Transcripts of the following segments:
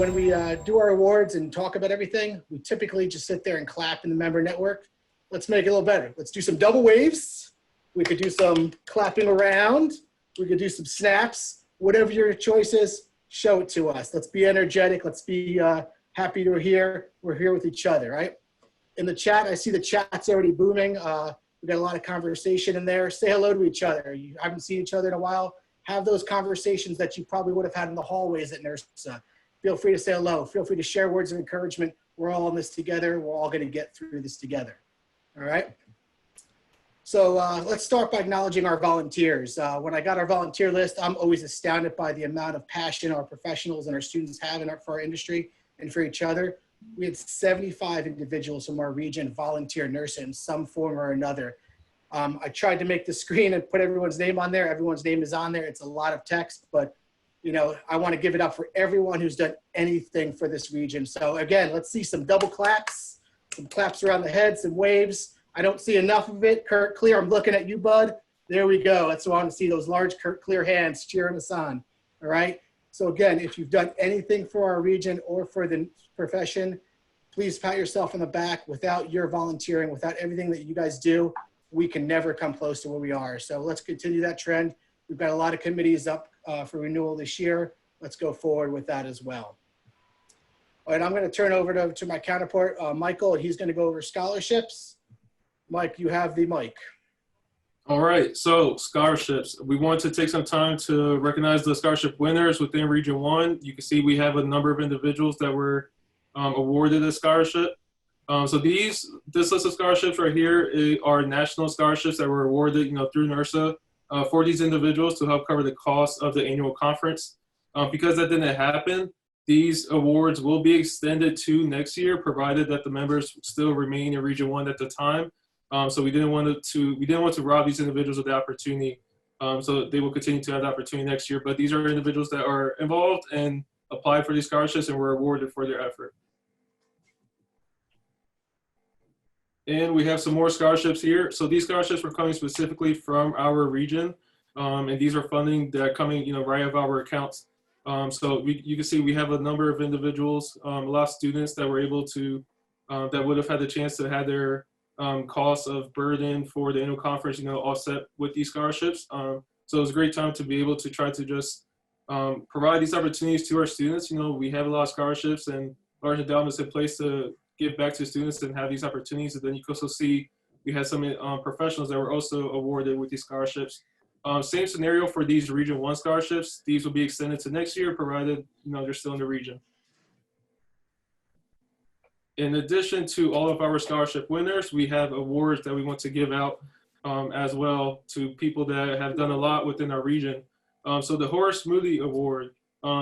when we do our awards and talk about everything, we typically just sit there and clap in the member network. Let's make it a little better. Let's do some double waves. We could do some clapping around. We could do some snaps. Whatever your choice is, show it to us. Let's be energetic. Let's be happy to hear. We're here with each other, right? In the chat, I see the chat's already booming. We got a lot of conversation in there. Say hello to each other. You haven't seen each other in a while. Have those conversations that you probably would have had in the hallways at NIRSA. Feel free to say hello. Feel free to share words of encouragement. We're all in this together. We're all going to get through this together. All right. So let's start by acknowledging our volunteers. When I got our volunteer list, I'm always astounded by the amount of passion our professionals and our students have for our industry and for each other. We had 75 individuals from our region volunteer NIRSA in some form or another. I tried to make the screen and put everyone's name on there. Everyone's name is on there. It's a lot of text, but you know, I want to give it up for everyone who's done anything for this region. So again, let's see some double claps, some claps around the head, some waves. I don't see enough of it. Kurt Clear, I'm looking at you, bud. There we go. That's what I want to see, those large Kurt Clear hands cheering us on. All right. So again, if you've done anything for our region or for the profession, please pat yourself on the back. Without your volunteering, without everything that you guys do, we can never come close to where we are. So let's continue that trend. We've got a lot of committees up for renewal this year. Let's go forward with that as well. All right, I'm going to turn over to my counterpart, Michael, and he's going to go over scholarships. Mike, you have the mic. All right, so scholarships. We want to take some time to recognize the scholarship winners within Region 1. You can see we have a number of individuals that were awarded a scholarship. So this list of scholarships right here are national scholarships that were awarded, through NIRSA for these individuals to help cover the cost of the annual conference. Because that didn't happen, these awards will be extended to next year, provided that the members still remain in Region 1 at the time. So we didn't want to rob these individuals of the opportunity. So they will continue to have the opportunity next year. But these are individuals that are involved and applied for these scholarships and were awarded for their effort. And we have some more scholarships here. So these scholarships were coming specifically from our region. And these are funding that are coming, right out of our accounts. So you can see we have a number of individuals, a lot of students that were able to, that would have had the chance to have their costs of burden for the annual conference, offset with these scholarships. So it was a great time to be able to try to just provide these opportunities to our students. We have a lot of scholarships and large endowments in place to give back to students and have these opportunities. And then you can also see we had some professionals that were also awarded with these scholarships. Same scenario for these Region 1 scholarships. These will be extended to next year, provided they're still in the region. In addition to all of our scholarship winners, we have awards that we want to give out as well to people that have done a lot within our region. So the Horace Moody Award,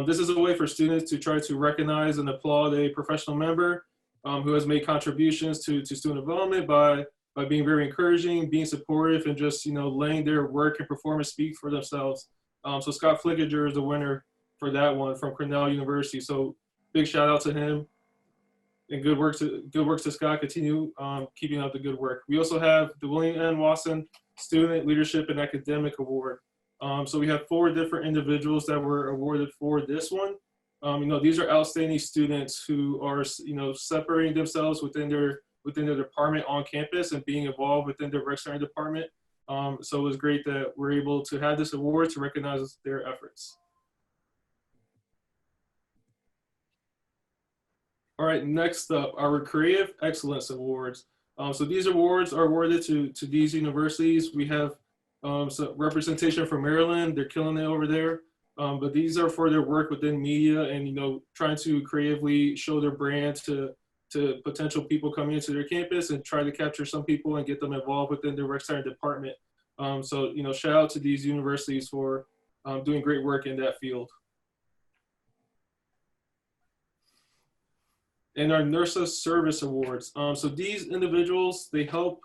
this is a way for students to try to recognize and applaud a professional member who has made contributions to student development by being very encouraging, being supportive, and just letting their work and performance speak for themselves. So Scott Flickinger is the winner for that one from Cornell University. So big shout out to him. And good work to Scott. Continue keeping up the good work. We also have the William N. Wasson Student Leadership and Academic Award. So we have 4 different individuals that were awarded for this one. These are outstanding students who are separating themselves within their department on campus and being involved within their rec center department. So it was great that we're able to have this award to recognize their efforts. All right, next up, our Creative Excellence Awards. So these awards are awarded to these universities. We have some representation from Maryland. They're killing it over there. But these are for their work within media and, trying to creatively show their brand to potential people coming into their campus and try to capture some people and get them involved within their rec center department. So, shout out to these universities for doing great work in that field. And our NIRSA Service Awards. So these individuals, they help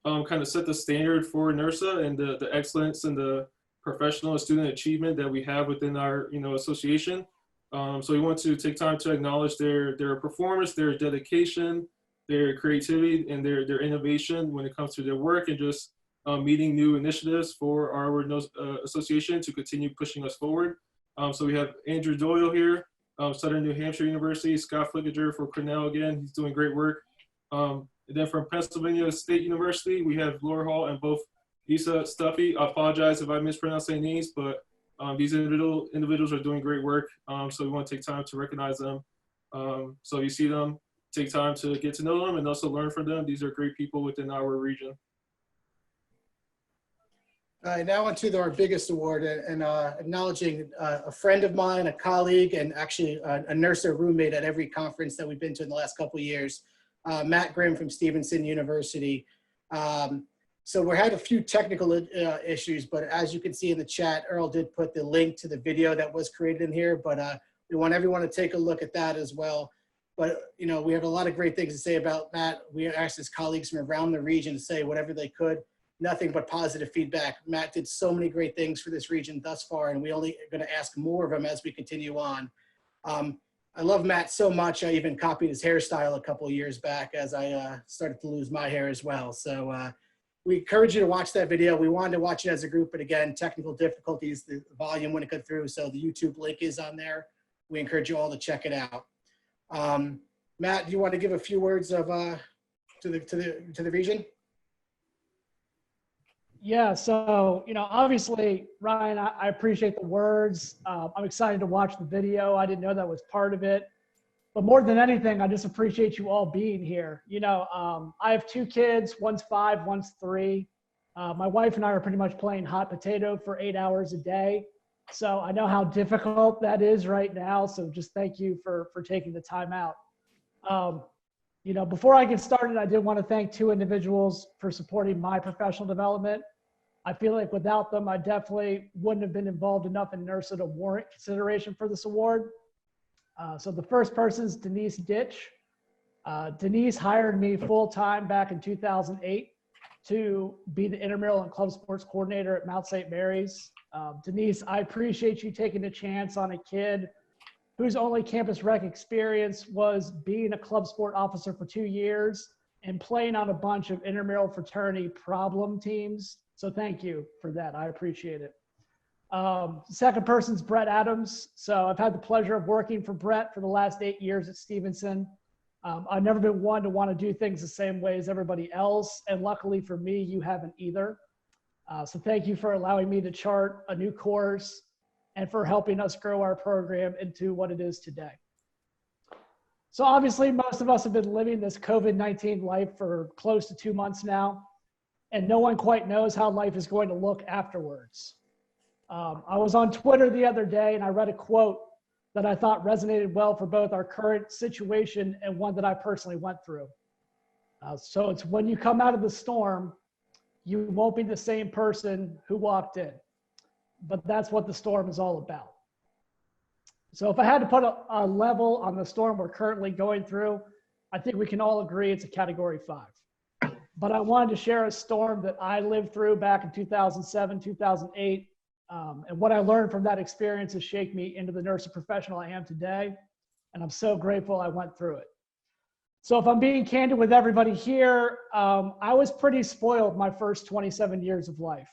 kind of set the standard for NIRSA and the excellence and the professional and student achievement that we have within our association. So we want to take time to acknowledge their performance, their dedication, their creativity, and their innovation when it comes to their work and just meeting new initiatives for our association to continue pushing us forward. So we have Andrew Doyle here. Southern New Hampshire University, Scott Flickinger for Cornell again. He's doing great work. And then from Pennsylvania State University, we have Laura Hall and both Lisa Stuffy. I apologize if I mispronounce their names, but these individuals are doing great work. So we want to take time to recognize them. So you see them, take time to get to know them and also learn from them. These are great people within our region. All right, now on to our biggest award, and acknowledging a friend of mine, a colleague, and actually a NIRSA roommate at every conference that we've been to in the last couple of years, Matt Grimm from Stevenson University. So we had a few technical issues, but as you can see in the chat, Earl did put the link to the video that was created in here, but we want everyone to take a look at that as well. But, you know, we have a lot of great things to say about Matt. We asked his colleagues from around the region to say whatever they could. Nothing but positive feedback. Matt did so many great things for this region thus far, and we only are going to ask more of him as we continue on. I love Matt so much, I even copied his hairstyle a couple of years back as I started to lose my hair as well. So we encourage you to watch that video. We wanted to watch it as a group, but again, technical difficulties, the volume wouldn't go through, so the YouTube link is on there. We encourage you all to check it out. Matt, do you want to give a few words of to the region? Yeah, so, you know, obviously, Ryan, I appreciate the words. I'm excited to watch the video. I didn't know that was part of it. But more than anything, I just appreciate you all being here. You know, I have 2 kids, one's 5, one's 3. My wife and I are pretty much playing hot potato for 8 hours a day. So I know how difficult that is right now. So just thank you for taking the time out. You know, before I get started, I did want to thank 2 individuals for supporting my professional development. I feel like without them, I definitely wouldn't have been involved enough in NIRSA to warrant consideration for this award. So the first person is Denise Ditch. Denise hired me full-time back in 2008 to be the intramural and club sports coordinator at Mount St. Mary's. Denise, I appreciate you taking a chance on a kid whose only campus rec experience was being a club sport officer for 2 years and playing on a bunch of intramural fraternity problem teams. So thank you for that. I appreciate it. Second person's Brett Adams. So I've had the pleasure of working for Brett for the last 8 years at Stevenson. I've never been one to want to do things the same way as everybody else. And luckily for me, you haven't either. So thank you for allowing me to chart a new course and for helping us grow our program into what it is today. So obviously, most of us have been living this COVID-19 life for close to 2 months now, and no one quite knows how life is going to look afterwards. I was on Twitter the other day, and I read a quote that I thought resonated well for both our current situation and one that I personally went through. So it's, when you come out of the storm, you won't be the same person who walked in. But that's what the storm is all about. So if I had to put a level on the storm we're currently going through, I think we can all agree it's a category 5. But I wanted to share a storm that I lived through back in 2007, 2008. And what I learned from that experience has shaped me into the NIRSA professional I am today. And I'm so grateful I went through it. So if I'm being candid with everybody here, I was pretty spoiled my first 27 years of life.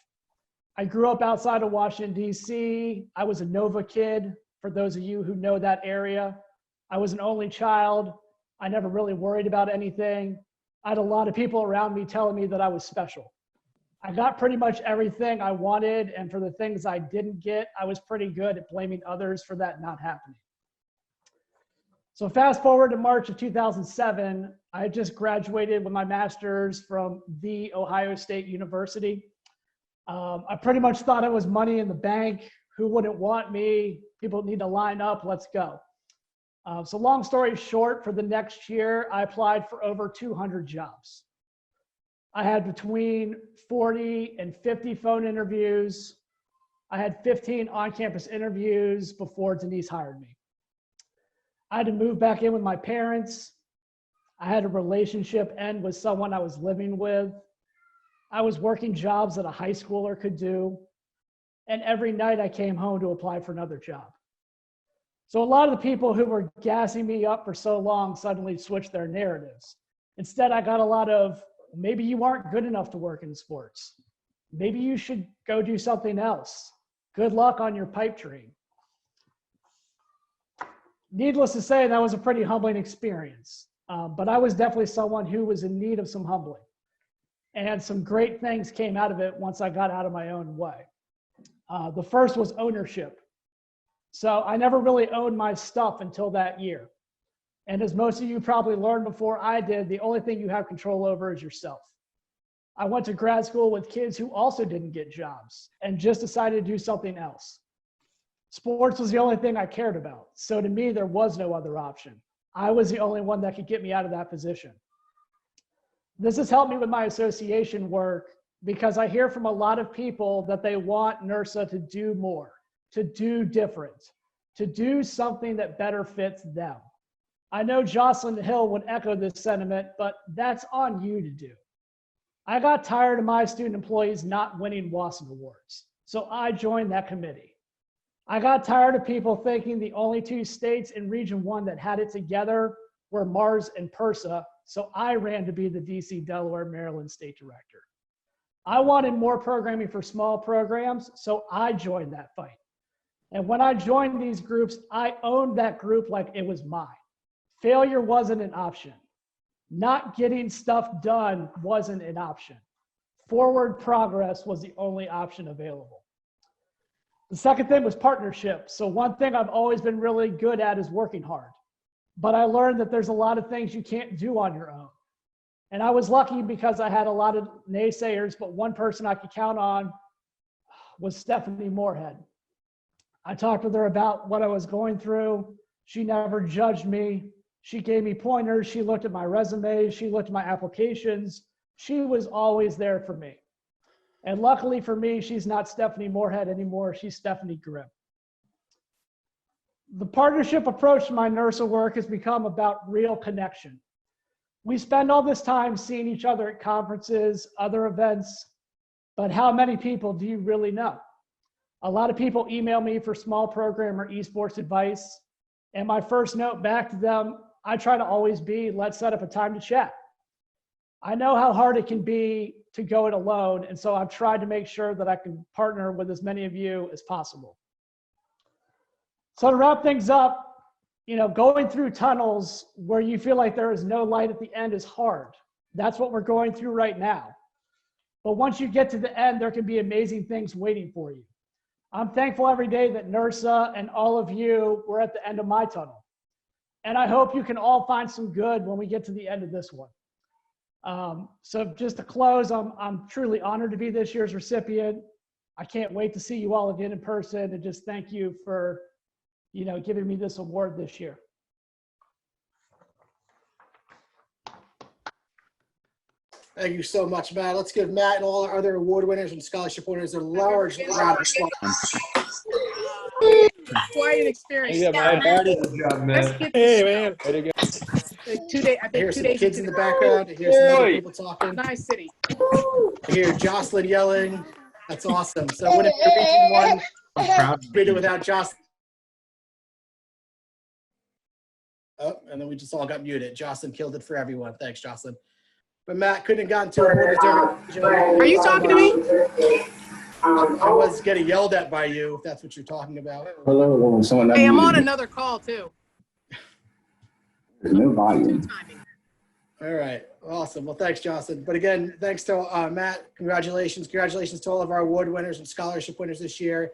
I grew up outside of Washington, D.C. I was a Nova kid, for those of you who know that area. I was an only child. I never really worried about anything. I had a lot of people around me telling me that I was special. I got pretty much everything I wanted, and for the things I didn't get, I was pretty good at blaming others for that not happening. So fast forward to March of 2007, I had just graduated with my master's from The Ohio State University. I pretty much thought I was money in the bank. Who wouldn't want me? People need to line up. Let's go. So long story short, for the next year, I applied for over 200 jobs. I had between 40 and 50 phone interviews. I had 15 on-campus interviews before Denise hired me. I had to move back in with my parents. I had a relationship end with someone I was living with. I was working jobs that a high schooler could do. And every night I came home to apply for another job. So a lot of the people who were gassing me up for so long suddenly switched their narratives. Instead, I got a lot of, maybe you aren't good enough to work in sports. Maybe you should go do something else. Good luck on your pipe dream. needless to say, that was a pretty humbling experience. But I was definitely someone who was in need of some humbling. And some great things came out of it once I got out of my own way. The first was ownership. So I never really owned my stuff until that year. And as most of you probably learned before I did, the only thing you have control over is yourself. I went to grad school with kids who also didn't get jobs and just decided to do something else. Sports was the only thing I cared about. So to me, there was no other option. I was the only one that could get me out of that position. This has helped me with my association work because I hear from a lot of people that they want NIRSA to do more, to do different, to do something that better fits them. I know Jocelyn Hill would echo this sentiment, but that's on you to do. I got tired of my student employees not winning WASM awards, so I joined that committee. I got tired of people thinking the only two states in Region 1 that had it together were Mars and PIRSA, so I ran to be the DC, Delaware, Maryland State Director. I wanted more programming for small programs, so I joined that fight. And when I joined these groups, I owned that group like it was mine. Failure wasn't an option. Not getting stuff done wasn't an option. Forward progress was the only option available. The second thing was partnership. So one thing I've always been really good at is working hard. But I learned that there's a lot of things you can't do on your own. And I was lucky because I had a lot of naysayers, but one person I could count on was Stephanie Moorhead. I talked with her about what I was going through. She never judged me. She gave me pointers. She looked at my resume. She looked at my applications. She was always there for me. And luckily for me, she's not Stephanie Moorhead anymore. She's Stephanie Grimm. The partnership approach to my NIRSA work has become about real connection. We spend all this time seeing each other at conferences, other events, but how many people do you really know? A lot of people email me for small program or esports advice, and my first note back to them, I try to always be, let's set up a time to chat. I know how hard it can be to go it alone, and so I've tried to make sure that I can partner with as many of you as possible. So to wrap things up, going through tunnels where you feel like there is no light at the end is hard. That's what we're going through right now. But once you get to the end, there can be amazing things waiting for you. I'm thankful every day that NIRSA and all of you were at the end of my tunnel. And I hope you can all find some good when we get to the end of this one. So just to close, I'm truly honored to be this year's recipient. I can't wait to see you all again in person, and just thank you for giving me this award this year. Thank you so much, Matt. Let's give Matt and all our other award winners and scholarship winners a large round of applause. Quite an experience. Yeah, man. Good job, man. Hey, man. Way to go. 2 days. I I hear think 2 some days. kids in the background. I hear some other people talking. Nice city. I hear Jocelyn yelling. That's awesome. So when it's Region 1, I'm proud. beat it without Jocelyn. Oh, and then we just all got muted. Jocelyn killed it for everyone. Thanks, Jocelyn. But Matt couldn't have gotten to a more deserving. Are you talking to me? I was getting yelled at by you, if that's what you're talking about. Hello, someone. Hey, I'm on another call too. There's no volume. Two timing. All right. Awesome. Well, thanks, Jocelyn. But again, thanks to Matt. Congratulations. Congratulations to all of our award winners and scholarship winners this year.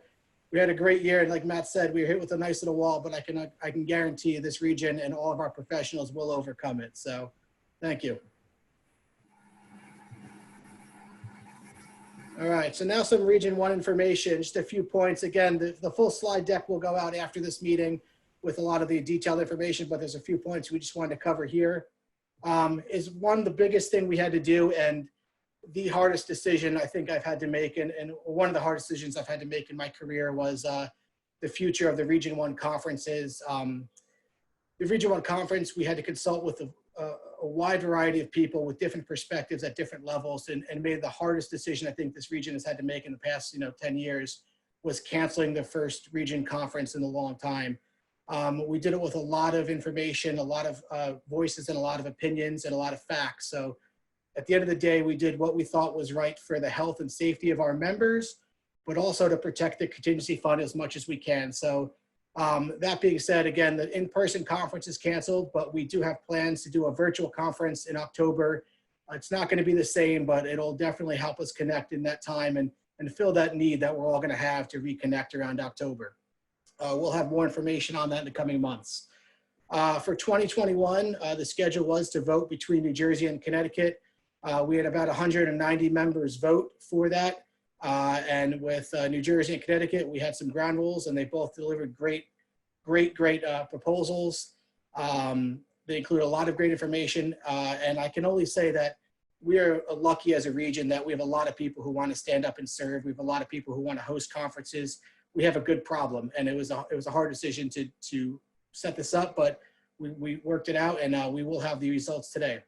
We had a great year. And like Matt said, we were hit with a nice little wall, but I can guarantee you this region and all of our professionals will overcome it. So thank you. All right, so now some Region 1 information, just a few points. Again, the full slide deck will go out after this meeting with a lot of the detailed information, but there's a few points we just wanted to cover here. Is one, the biggest thing we had to do and the hardest decision I think I've had to make, and one of the hardest decisions I've had to make in my career was the future of the Region 1 conferences. The Region 1 conference, we had to consult with a wide variety of people with different perspectives at different levels, and made the hardest decision I think this region has had to make in the past 10 years was canceling the first region conference in a long time. We did it with a lot of information, a lot of voices and a lot of opinions and a lot of facts. So at the end of the day, we did what we thought was right for the health and safety of our members, but also to protect the contingency fund as much as we can. So That being said, again, the in-person conference is canceled, but we do have plans to do a virtual conference in October. It's not going to be the same, but it'll definitely help us connect in that time and fill that need that we're all going to have to reconnect around October. We'll have more information on that in the coming months. For 2021, the schedule was to vote between New Jersey and Connecticut. We had about 190 members vote for that. And with New Jersey and Connecticut, we had some ground rules, and they both delivered great proposals. They include a lot of great information. And I can only say that we are lucky as a region that we have a lot of people who want to stand up and serve. We have a lot of people who want to host conferences. We have a good problem, and it was a hard decision to set this up, but we worked it out, and we will have the results today.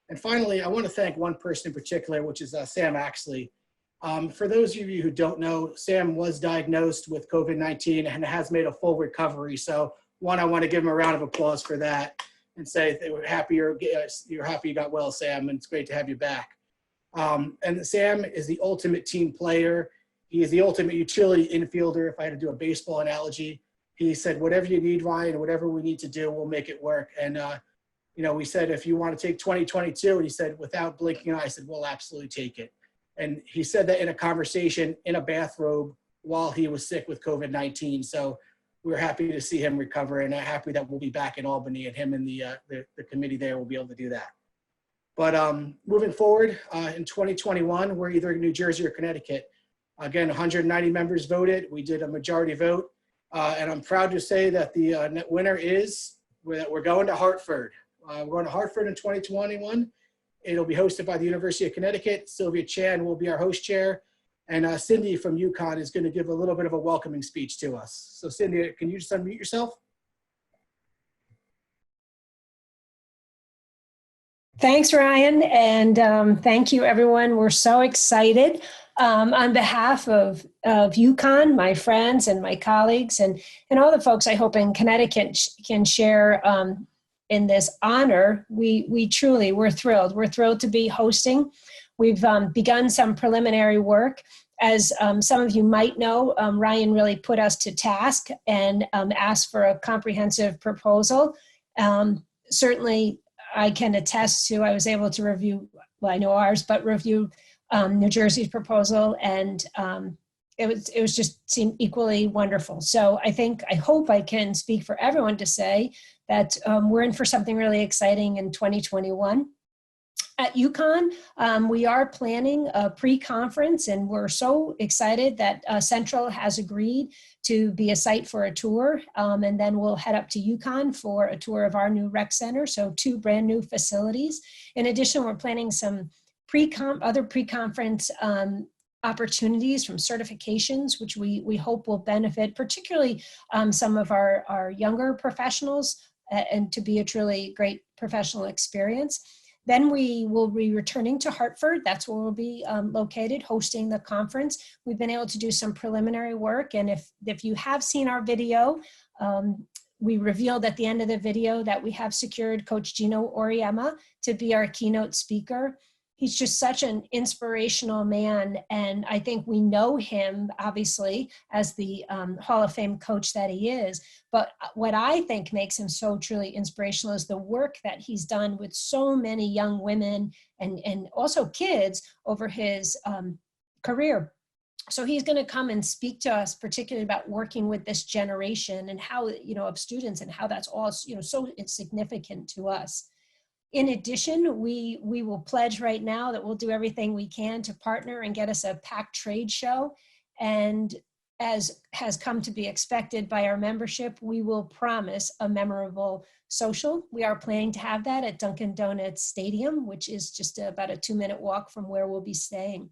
And finally, I want to thank one person in particular, which is Sam Axley. For those of you who don't know, Sam was diagnosed with COVID-19 and has made a full recovery. So one, I want to give him a round of applause for that and say that we're happy you're happy you got well, Sam, and it's great to have you back. And Sam is the ultimate team player. He is the ultimate utility infielder, if I had to do a baseball analogy. He said, whatever you need, Ryan, whatever we need to do, we'll make it work. And, you know, we said, if you want to take 2022, and he said, without blinking an eye, I said, we'll absolutely take it. And he said that in a conversation in a bathrobe while he was sick with COVID-19. So we're happy to see him recover, and happy that we'll be back in Albany, and him and the committee there will be able to do that. But moving forward, in 2021, we're either in New Jersey or Connecticut. Again, 190 members voted. We did a majority vote. And I'm proud to say that the winner is that we're going to Hartford. We're going to Hartford in 2021. It'll be hosted by the University of Connecticut. Sylvia Chan will be our host chair. And Cindy from UConn is going to give a little bit of a welcoming speech to us. So Cindy, can you just unmute yourself? Thanks, Ryan, and thank you, everyone. We're so excited. On behalf of UConn, my friends and my colleagues, and all the folks I hope in Connecticut can share in this honor, we're thrilled. We're thrilled to be hosting. We've begun some preliminary work. As some of you might know, Ryan really put us to task and asked for a comprehensive proposal. Certainly, I can attest to, I was able to review, well, I know ours, but review New Jersey's proposal, and it was just seemed equally wonderful. So I hope I can speak for everyone to say that we're in for something really exciting in 2021. At UConn, we are planning a pre-conference, and we're so excited that Central has agreed to be a site for a tour, and then we'll head up to UConn for a tour of our new rec center, so 2 brand new facilities. In addition, we're planning some other pre-conference opportunities from certifications, which we hope will benefit particularly some of our younger professionals, and to be a truly great professional experience. Then we will be returning to Hartford. That's where we'll be located, hosting the conference. We've been able to do some preliminary work, and if you have seen our video, we revealed at the end of the video that we have secured Coach Gino Oriema to be our keynote speaker. He's just such an inspirational man, and I think we know him, obviously, as the Hall of Fame coach that he is. But what I think makes him so truly inspirational is the work that he's done with so many young women and also kids over his career. So he's going to come and speak to us, particularly about working with this generation and how, of students, and how that's all, so significant to us. In addition, we will pledge right now that we'll do everything we can to partner and get us a packed trade show. And as has come to be expected by our membership, we will promise a memorable social. We are planning to have that at Dunkin' Donuts Stadium, which is just about a 2-minute walk from where we'll be staying.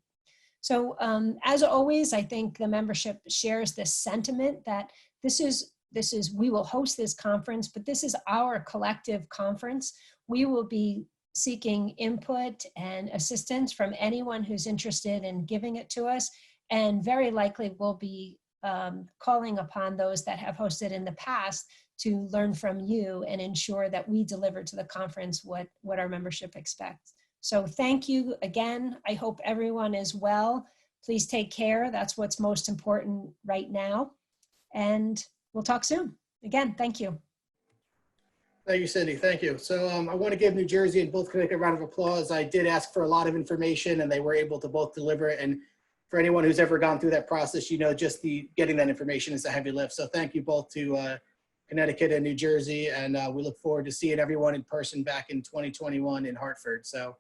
So as always, I think the membership shares this sentiment that we will host this conference, but this is our collective conference. We will be seeking input and assistance from anyone who's interested in giving it to us, and very likely we'll be calling upon those that have hosted in the past to learn from you and ensure that we deliver to the conference what our membership expects. So thank you again. I hope everyone is well. Please take care. That's what's most important right now. And we'll talk soon. Again, thank you. Thank you, Cindy. Thank you. So I want to give New Jersey and both Connecticut a round of applause. I did ask for a lot of information and they were able to both deliver it. And for anyone who's ever gone through that process, you know, just getting that information is a heavy lift. So thank you both to Connecticut and New Jersey. And we look forward to seeing everyone in person back in 2021 in Hartford. So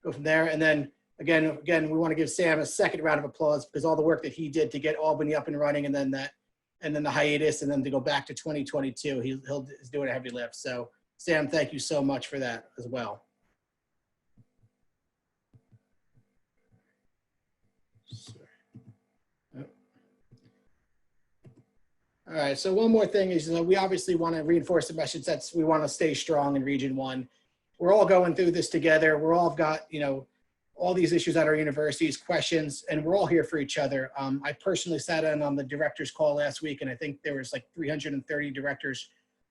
go from there. And then again, we want to give Sam a second round of applause because all the work that he did to get Albany up and running and then the hiatus and then to go back to 2022, he's doing a heavy lift. So Sam, thank you so much for that as well. All right, so one more thing is, we obviously want to reinforce the message that we want to stay strong in Region 1. We're all going through this together. We're all got, all these issues at our universities, questions, and we're all here for each other. I personally sat in on the director's call last week, and I think there was like 330 directors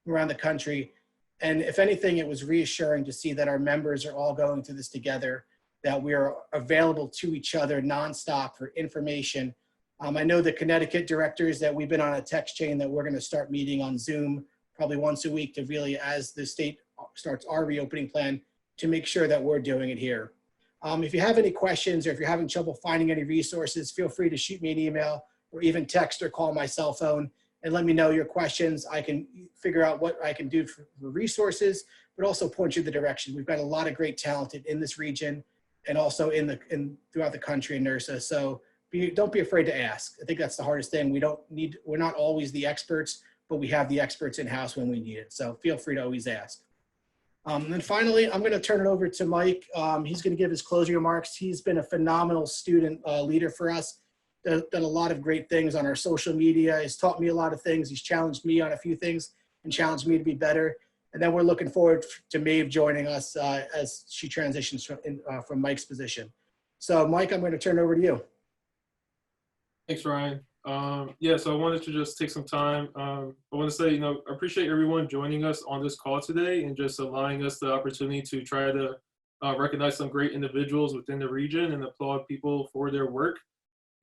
around the country. And if anything, it was reassuring to see that our members are all going through this together, that we are available to each other nonstop for information. I know the Connecticut directors that we've been on a text chain that we're going to start meeting on Zoom probably once a week to really, as the state starts our reopening plan, to make sure that we're doing it here. If you have any questions or if you're having trouble finding any resources, feel free to shoot me an email or even text or call my cell phone and let me know your questions. I can figure out what I can do for resources, but also point you the direction. We've got a lot of great talent in this region and also throughout the country in NIRSA. So don't be afraid to ask. I think that's the hardest thing. We're not always the experts, but we have the experts in-house when we need it. So feel free to always ask. And then finally, I'm going to turn it over to Mike. He's going to give his closing remarks. He's been a phenomenal student leader for us, done a lot of great things on our social media. He's taught me a lot of things. He's challenged me on a few things and challenged me to be better. And then we're looking forward to Maeve joining us as she transitions from Mike's position. So Mike, I'm going to turn it over to you. Thanks, Ryan. Yeah, so I wanted to just take some time. I want to say, I appreciate everyone joining us on this call today and just allowing us the opportunity to try to recognize some great individuals within the region and applaud people for their work.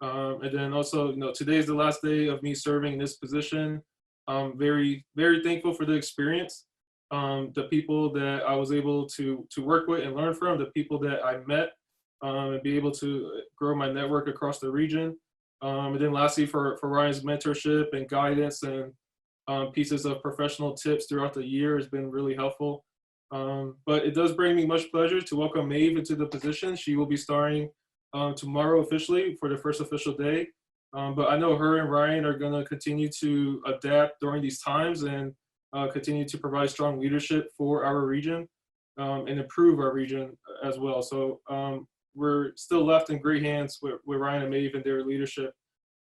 And then also, today is the last day of me serving in this position. I'm very, very thankful for the experience, the people that I was able to work with and learn from, the people that I met, and be able to grow my network across the region. And then lastly, for Ryan's mentorship and guidance and pieces of professional tips throughout the year has been really helpful. But it does bring me much pleasure to welcome Maeve into the position. She will be starting tomorrow officially for the first official day. But I know her and Ryan are going to continue to adapt during these times and continue to provide strong leadership for our region and improve our region as well. So we're still left in great hands with Ryan and Maeve and their leadership.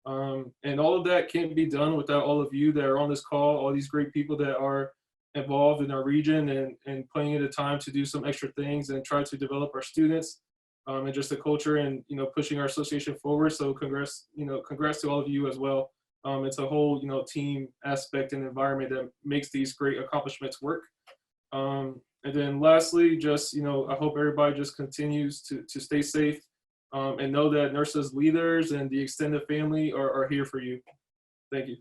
And all of that can't be done without all of you that are on this call, all these great people that are involved in our region and putting in the time to do some extra things and try to develop our students and just the culture and, pushing our association forward. So congrats to all of you as well. It's a whole, team aspect and environment that makes these great accomplishments work. And then lastly, just, I hope everybody just continues to stay safe and know that NIRSA's leaders and the extended family are here for you. Thank you.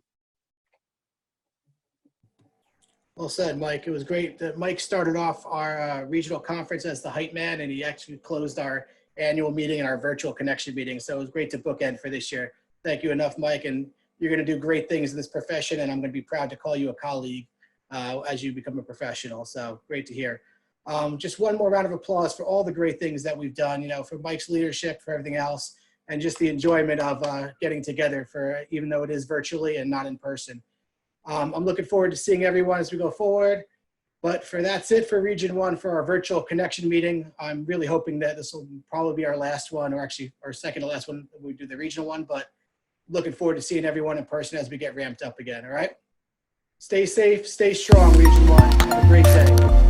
Well said, Mike. It was great that Mike started off our regional conference as the hype man, and he actually closed our annual meeting and our virtual connection meeting. So it was great to bookend for this year. Thank you enough, Mike. And you're going to do great things in this profession, and I'm going to be proud to call you a colleague as you become a professional. So great to hear. Just one more round of applause for all the great things that we've done, for Mike's leadership, for everything else, and just the enjoyment of getting together even though it is virtually and not in person. I'm looking forward to seeing everyone as we go forward. But that's it for Region 1 for our virtual connection meeting. I'm really hoping that this will probably be our last one, or actually our second to last one when we do the regional one, but looking forward to seeing everyone in person as we get ramped up again, all right? Stay safe, stay strong, Region 1. Have a great day.